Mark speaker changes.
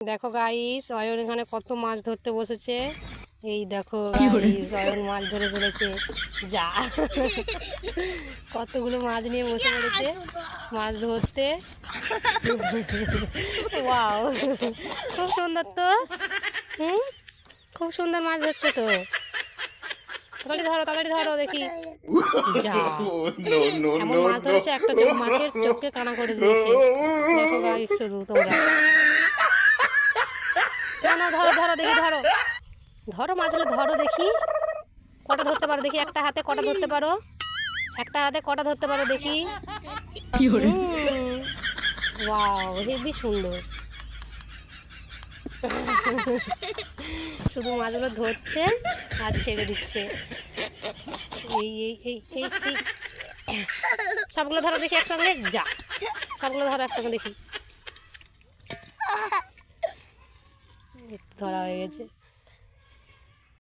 Speaker 1: দেখো গাইস, অয়ন এখানে কত মাছ ধরতে বসেছে। এই দেখো গাইস, অয়ন মাছ ধরে ফেলেছে। যা কতগুলো মাছ নিয়ে বসে পড়েছে মাছ ধরতে। ওয়াও, খুব সুন্দর তো। হুম, খুব সুন্দর মাছ ধরছে তো। তাড়াতাড়ি ধরো দেখি। যা, এমন মাছ ধরেছে একটা মাছের চোখকে কানা করে দিয়েছে। দেখো গাইস, শুধু তোমরা না ধরো ধরো দেখি, ধরো ধরো মাছ হলে ধরো দেখি। কটা ধরতে পারো দেখি, একটা হাতে কটা ধরতে পারো, একটা হাতে কটা ধরতে পারো দেখি। ওয়াও, হেবি সুন্দর। শুধু মাছগুলো ধরছে আর ছেড়ে দিচ্ছে। এই এই এই এই এই সবগুলো ধরো দেখি একসঙ্গে। যা, সবগুলো ধরো একসঙ্গে দেখি। ধরা হয়ে গেছে।